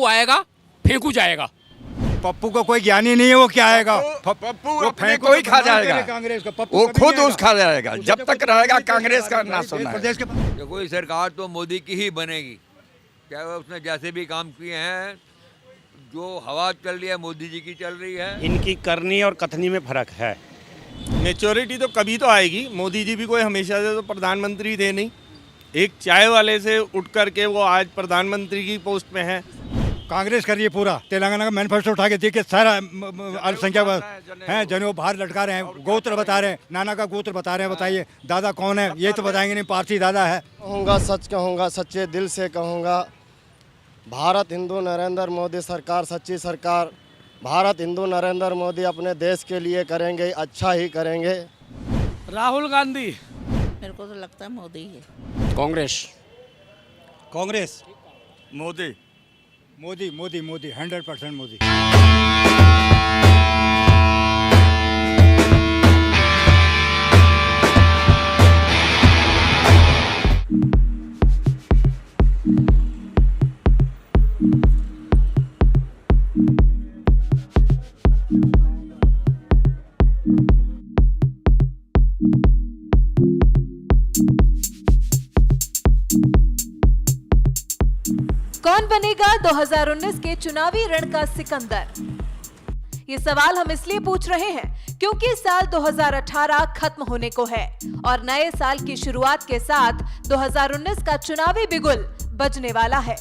पप्पू आएगा फेंकू जाएगा। पप्पू को कोई ज्ञान ही नहीं है, वो क्या आएगा? पप्पू अपने को ही खा जाएगा, कांग्रेस का वो खुद उस खा जाएगा जब तक रहेगा कांग्रेस का ना सुना है। प्रदेश के देखो ये सरकार तो मोदी की ही बनेगी, क्या उसने जैसे भी काम किए हैं, जो हवा चल रही है मोदी जी की चल रही है। इनकी करनी और कथनी में फर्क है। मेच्योरिटी तो कभी तो आएगी। मोदी जी भी कोई हमेशा से तो प्रधानमंत्री थे नहीं, एक चाय वाले से उठ करके वो आज प्रधानमंत्री की पोस्ट में है। कांग्रेस कर रही है पूरा। तेलंगाना का मैनिफेस्टो उठा के देखिए, सारा अल्पसंख्यक हैं जनेऊ बाहर लटका रहे हैं, गोत्र बता रहे हैं, नाना का गोत्र बता रहे हैं। बताइए दादा कौन है? ये तो बताएंगे नहीं, पारसी दादा है। कहूँगा, सच कहूँगा, सच्चे दिल से कहूँगा, भारत हिंदू नरेंद्र मोदी सरकार सच्ची सरकार। भारत हिंदू नरेंद्र मोदी अपने देश के लिए करेंगे, अच्छा ही करेंगे। राहुल गांधी। मेरे को तो लगता है मोदी है। कांग्रेस। कांग्रेस। मोदी मोदी मोदी मोदी 100% मोदी। कौन बनेगा 2019 के चुनावी रण का सिकंदर? ये सवाल हम इसलिए पूछ रहे हैं क्योंकि साल 2018 खत्म होने को है और नए साल की शुरुआत के साथ 2019 का चुनावी बिगुल बजने वाला है।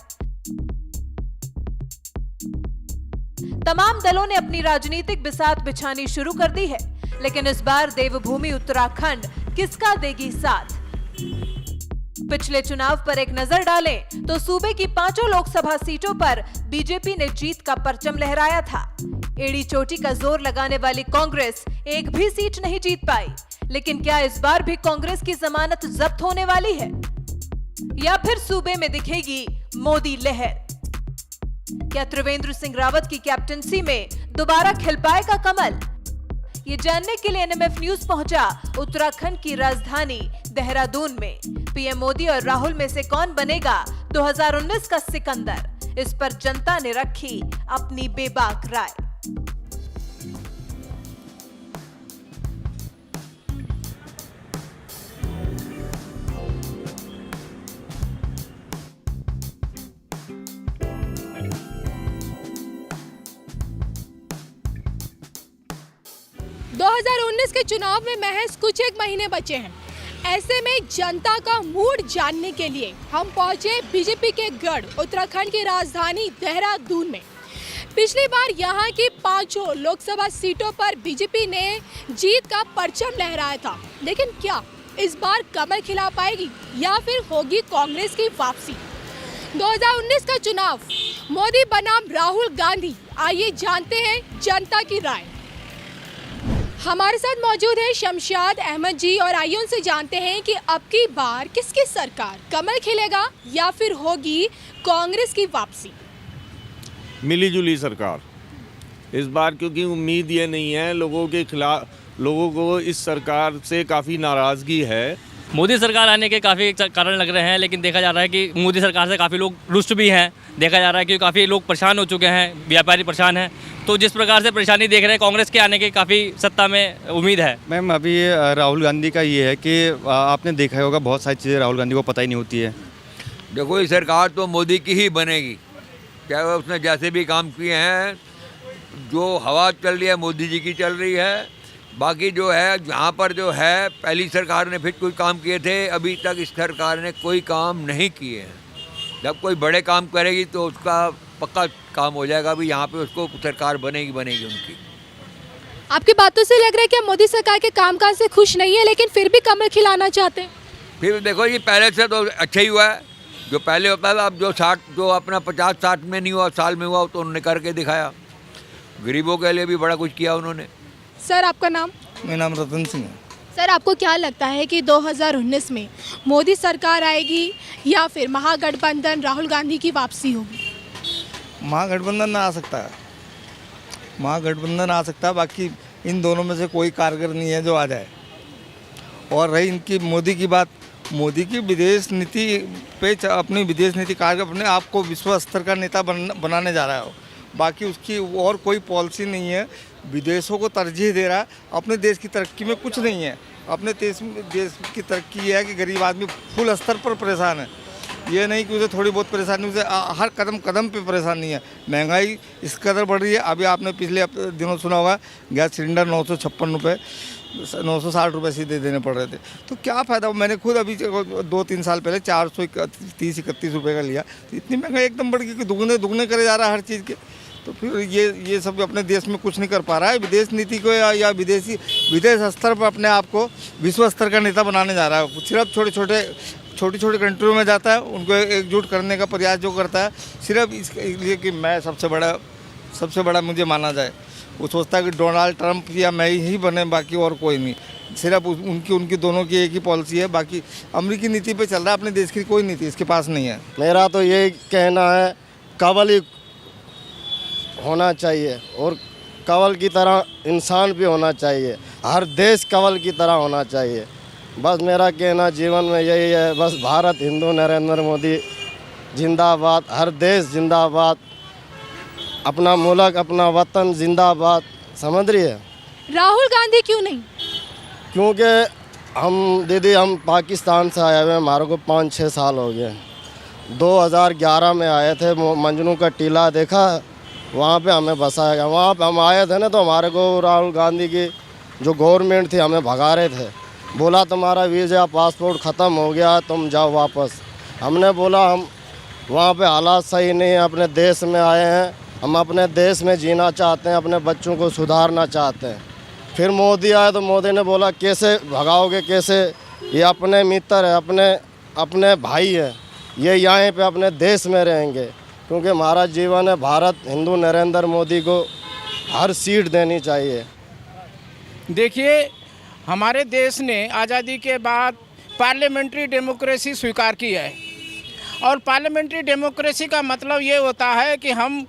तमाम दलों ने अपनी राजनीतिक बिसात बिछानी शुरू कर दी है, लेकिन इस बार देवभूमि उत्तराखंड किसका देगी साथ? पिछले चुनाव पर एक नजर डालें तो सूबे की 5 लोकसभा सीटों पर बीजेपी ने जीत का परचम लहराया था। एड़ी चोटी का जोर लगाने वाली कांग्रेस एक भी सीट नहीं जीत पाई, लेकिन क्या इस बार भी कांग्रेस की जमानत जब्त होने वाली है या फिर सूबे में दिखेगी मोदी लहर? क्या त्रिवेंद्र सिंह रावत की कैप्टनसी में दोबारा खिल पाएगा कमल? ये जानने के लिए एनएमएफ न्यूज पहुंचा उत्तराखंड की राजधानी देहरादून में। पीएम मोदी और राहुल में से कौन बनेगा 2019 का सिकंदर? इस पर जनता ने रखी अपनी बेबाक राय। के चुनाव में महज कुछ एक महीने बचे हैं। ऐसे में जनता का मूड जानने के लिए हम पहुंचे बीजेपी के गढ़ उत्तराखंड की राजधानी देहरादून में। पिछली बार यहां की 5 लोकसभा सीटों पर बीजेपी ने जीत का परचम लहराया था, लेकिन क्या इस बार कमल खिला पाएगी या फिर होगी कांग्रेस की वापसी? 2019 का चुनाव, मोदी बनाम राहुल गांधी, आइए जानते हैं जनता की राय। हमारे साथ मौजूद है शमशाद अहमद जी और आइए उनसे जानते हैं कि अब की बार किसकी सरकार, कमल खिलेगा या फिर होगी कांग्रेस की वापसी? मिली जुली सरकार इस बार, क्योंकि उम्मीद ये नहीं है लोगों के खिलाफ, लोगों को इस सरकार से काफ़ी नाराज़गी है। मोदी सरकार आने के काफ़ी कारण लग रहे हैं, लेकिन देखा जा रहा है कि मोदी सरकार से काफ़ी लोग रुष्ट भी हैं। देखा जा रहा है कि काफ़ी लोग परेशान हो चुके हैं, व्यापारी परेशान हैं। तो जिस प्रकार से परेशानी देख रहे हैं, कांग्रेस के आने की काफ़ी सत्ता में उम्मीद है। मैम अभी राहुल गांधी का ये है कि आपने देखा होगा बहुत सारी चीज़ें राहुल गांधी को पता ही नहीं होती है। देखो ये सरकार तो मोदी की ही बनेगी, क्या उसने जैसे भी काम किए हैं, जो हवा चल रही है मोदी जी की चल रही है। बाकी जो है जहाँ पर जो है पहली सरकार ने फिर कोई काम किए थे, अभी तक इस सरकार ने कोई काम नहीं किए हैं। जब कोई बड़े काम करेगी तो उसका पक्का काम हो जाएगा। अभी यहाँ पे उसको सरकार बनेगी उनकी। आपकी बातों से लग रहा है कि मोदी सरकार के कामकाज से खुश नहीं है, लेकिन फिर भी कमल खिलाना चाहते हैं। फिर देखो ये पहले से तो अच्छा ही हुआ है। जो पहले होता था, अब जो अपना 50-60 में नहीं हुआ, साल में हुआ, तो उन्होंने करके दिखाया। गरीबों के लिए भी बड़ा कुछ किया उन्होंने। सर आपका नाम? मेरा नाम रतन सिंह है। सर आपको क्या लगता है कि 2019 में मोदी सरकार आएगी या फिर महागठबंधन राहुल गांधी की वापसी होगी? महागठबंधन आ सकता है, महागठबंधन आ सकता है। बाकी इन दोनों में से कोई कारगर नहीं है जो आ जाए। और रही इनकी मोदी की बात, मोदी की विदेश नीति पे अपनी विदेश नीति कार्य अपने आप को विश्व स्तर का नेता बनाने जा रहा है। बाकी उसकी और कोई पॉलिसी नहीं है, विदेशों को तरजीह दे रहा है, अपने देश की तरक्की में कुछ नहीं है। अपने देश की तरक्की ये है कि गरीब आदमी फुल स्तर पर परेशान है, ये नहीं कि उसे थोड़ी बहुत परेशानी, उसे हर कदम कदम पे परेशानी है। महंगाई इस कदर बढ़ रही है, अभी आपने पिछले दिनों सुना होगा गैस सिलेंडर 956 रुपये 960 रुपये सीधे देने पड़ रहे थे। तो क्या फ़ायदा, मैंने खुद अभी 2-3 साल पहले 430-31 रुपये का लिया। तो इतनी महंगाई एकदम बढ़ गई कि दुगने करे जा रहा है हर चीज़ के। तो फिर ये सब अपने देश में कुछ नहीं कर पा रहा है। विदेश नीति को या विदेश स्तर पर अपने आप को विश्व स्तर का नेता बनाने जा रहा है। सिर्फ छोटी छोटी कंट्रियों में जाता है, उनको एकजुट करने का प्रयास जो करता है सिर्फ इसलिए कि मैं सबसे बड़ा मुझे माना जाए। वो सोचता है कि डोनाल्ड ट्रंप या मैं ही बने, बाकी और कोई नहीं। सिर्फ उनकी दोनों की एक ही पॉलिसी है, बाकी अमेरिकी नीति पे चल रहा है, अपने देश की कोई नीति इसके पास नहीं है। मेरा तो यही कहना है, कवल ही होना चाहिए और कवल की तरह इंसान भी होना चाहिए, हर देश कवल की तरह होना चाहिए। बस मेरा कहना जीवन में यही है, बस भारत हिंदू नरेंद्र मोदी जिंदाबाद, हर देश जिंदाबाद, अपना मुल्क अपना वतन जिंदाबाद, समझ रही है। राहुल गांधी क्यों नहीं? क्योंकि दीदी हम पाकिस्तान से आए हुए हैं, हमारे को 5-6 साल हो गए। 2011 में आए थे, मंजनू का टीला देखा, वहाँ पे हमें बसाया गया। वहाँ पे हम आए थे ना, तो हमारे को राहुल गांधी की जो गवर्नमेंट थी हमें भगा रहे थे, बोला तुम्हारा वीज़ा पासपोर्ट ख़त्म हो गया, तुम जाओ वापस। हमने बोला हम वहाँ पे हालात सही नहीं है, अपने देश में आए हैं, हम अपने देश में जीना चाहते हैं, अपने बच्चों को सुधारना चाहते हैं। फिर मोदी आए तो मोदी ने बोला कैसे भगाओगे, कैसे, ये अपने मित्र है, अपने भाई है, ये यहाँ पे अपने देश में रहेंगे। क्योंकि हमारा जीवन है, भारत हिंदू नरेंद्र मोदी को हर सीट देनी चाहिए। देखिए, हमारे देश ने आज़ादी के बाद पार्लियामेंट्री डेमोक्रेसी स्वीकार की है, और पार्लियामेंट्री डेमोक्रेसी का मतलब ये होता है कि हम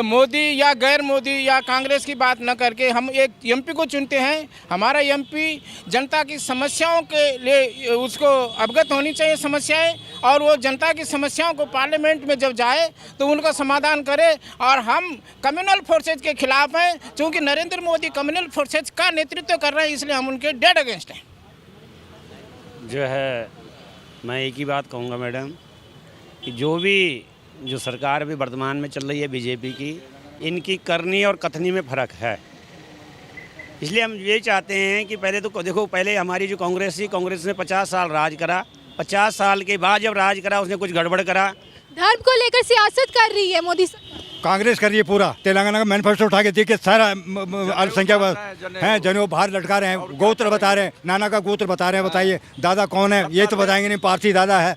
मोदी या गैर मोदी या कांग्रेस की बात न करके हम एक एमपी को चुनते हैं। हमारा एमपी जनता की समस्याओं के लिए उसको अवगत होनी चाहिए समस्याएं, और वो जनता की समस्याओं को पार्लियामेंट में जब जाए तो उनका समाधान करे। और हम कम्युनल फोर्सेज के खिलाफ हैं, क्योंकि नरेंद्र मोदी कम्युनल फोर्सेज का नेतृत्व कर रहे हैं, इसलिए हम उनके डेड अगेंस्ट हैं। जो है, मैं एक ही बात कहूँगा मैडम कि जो सरकार अभी वर्तमान में चल रही है बीजेपी की, इनकी करनी और कथनी में फ़र्क है। इसलिए हम ये चाहते हैं कि पहले तो देखो, पहले हमारी जो कांग्रेस थी, कांग्रेस ने 50 साल राज करा, 50 साल के बाद जब राज करा उसने कुछ गड़बड़ करा। धर्म को लेकर सियासत कर रही है मोदी कांग्रेस कर रही है पूरा। तेलंगाना का मैनिफेस्टो उठा के देखिए, सारा अल्पसंख्यक हैं जनेऊ बाहर लटका रहे हैं, गोत्र बता रहे हैं, नाना का गोत्र बता रहे हैं। बताइए दादा कौन है, ये तो बताएंगे नहीं, पारसी दादा है।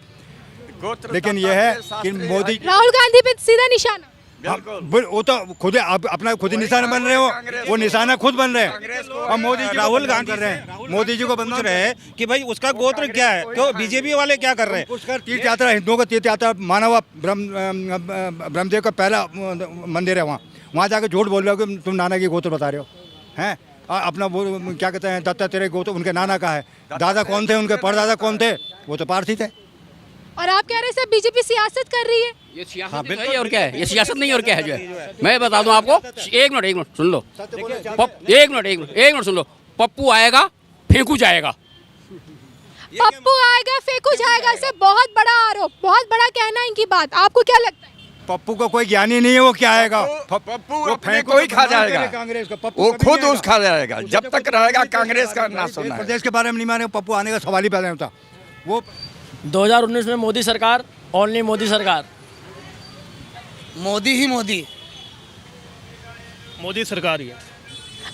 लेकिन ये है कि मोदी राहुल गांधी पे सीधा निशाना, वो तो खुद अपना खुद ही निशाना बन रहे हो, वो निशाना खुद बन रहे हैं। और मोदी जी राहुल गांधी कर रहे हैं, मोदी जी को बंद रहे हैं कि भाई उसका गोत्र क्या है, तो बीजेपी वाले क्या कर रहे हैं। उसका तीर्थ यात्रा, हिंदुओं का तीर्थ यात्रा माना हुआ ब्रह्मदेव का पहला मंदिर है, वहाँ जाकर झूठ बोल रहे हो कि तुम नाना की गोत्र बता रहे हो हैं। अपना वो क्या कहते हैं, दत्तात्रेय गोत्र उनके नाना का है, दादा कौन थे, उनके परदादा कौन थे, वो तो पारसी थे। और आप कह रहे हैं सब बीजेपी सियासत कर रही है। ये सियासत नहीं है और क्या है, ये सियासत नहीं और क्या है। जो है मैं बता दूं आपको, एक मिनट सुन लो, एक मिनट सुन लो। पप्पू आएगा फेंकू जाएगा, पप्पू आएगा फेंकू जाएगा, इससे बहुत बड़ा आरोप, बहुत बड़ा कहना है इनकी बात। आपको क्या लगता है? पप्पू को कोई ज्ञानी नहीं है, वो क्या आएगा, पप्पू अपने को ही खा जाएगा, कांग्रेस का वो खुद उस खा जाएगा जब तक रहेगा कांग्रेस का नाश होना है। प्रदेश के बारे में नहीं माने, पप्पू आने का सवाल ही पैदा नहीं होता। वो 2019 में मोदी सरकार, ओनली मोदी सरकार, मोदी ही मोदी सरकार ही है।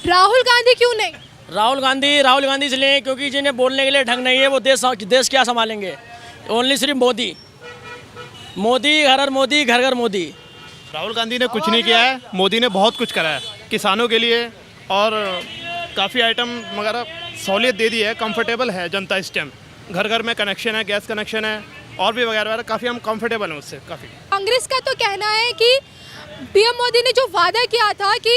राहुल गांधी क्यों नहीं? राहुल गांधी इसलिए क्योंकि जिन्हें बोलने के लिए ढंग नहीं है, वो देश क्या संभालेंगे। ओनली सिर्फ मोदी, घर घर मोदी। राहुल गांधी ने कुछ नहीं किया है, मोदी ने बहुत कुछ करा है किसानों के लिए, और काफ़ी आइटम वगैरह सहूलियत दे दी है, कंफर्टेबल है जनता इस टाइम। घर घर में कनेक्शन है, गैस कनेक्शन है, और भी वगैरह काफ़ी हम कंफर्टेबल हैं उससे काफ़ी। कांग्रेस का तो कहना है कि पीएम मोदी ने जो वादा किया था कि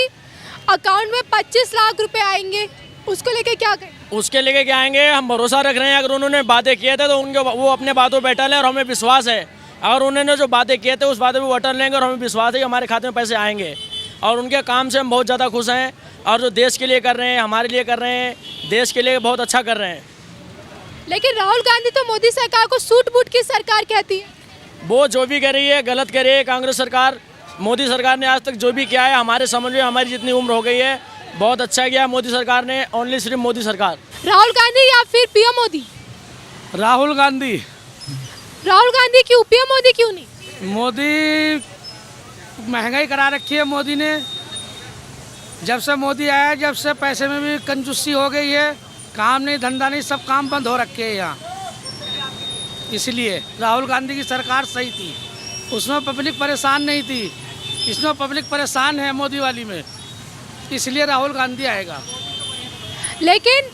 अकाउंट में 25 लाख रुपए आएंगे, उसको लेके क्या करें? उसके लेके क्या आएंगे, हम भरोसा रख रहे हैं। अगर उन्होंने बातें किए थे तो उनके वो अपने बातों पर बैठल है और हमें विश्वास है। अगर उन्होंने जो बातें किए थे उस बातें पर वोटर लेंगे और हमें विश्वास है कि हमारे खाते में पैसे आएंगे। और उनके काम से हम बहुत ज़्यादा खुश हैं और जो देश के लिए कर रहे हैं, हमारे लिए कर रहे हैं, देश के लिए बहुत अच्छा कर रहे हैं। लेकिन राहुल गांधी तो मोदी सरकार को सूट बूट की सरकार कहती है। वो जो भी कर रही है गलत कर रही है कांग्रेस सरकार। मोदी सरकार ने आज तक जो भी किया है हमारे समझ में, हमारी जितनी उम्र हो गई है, बहुत अच्छा किया मोदी सरकार ने। ओनली सिर्फ मोदी सरकार। राहुल गांधी या फिर पीएम मोदी? राहुल गांधी। राहुल गांधी क्यों, पीएम मोदी क्यों नहीं? मोदी महंगाई करा रखी है मोदी ने। जब से मोदी आया, जब से पैसे में भी कंजूसी हो गई है, काम नहीं धंधा नहीं, सब काम बंद हो रखे हैं यहाँ। इसलिए राहुल गांधी की सरकार सही थी, उसमें पब्लिक परेशान नहीं थी। इसमें पब्लिक परेशान है मोदी वाली में, इसलिए राहुल गांधी आएगा। लेकिन